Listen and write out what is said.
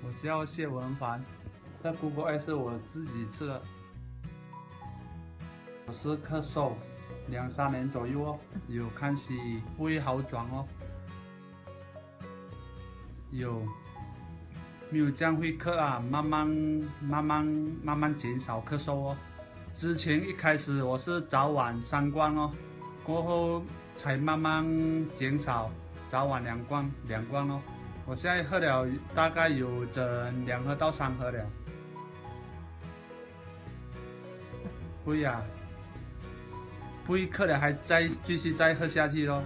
我叫谢文凡，这姑婆爱是我自己吃的。我是咳嗽2、3年左右哦，有看西不会好转哦，有没有这样会咳啊？慢慢减少咳嗽哦。之前一开始我是早晚3罐哦，过后才慢慢减少，早晚2罐哦。我现在喝了大概有整2盒到3盒了。不会呀、不会渴了还继续再喝下去咯。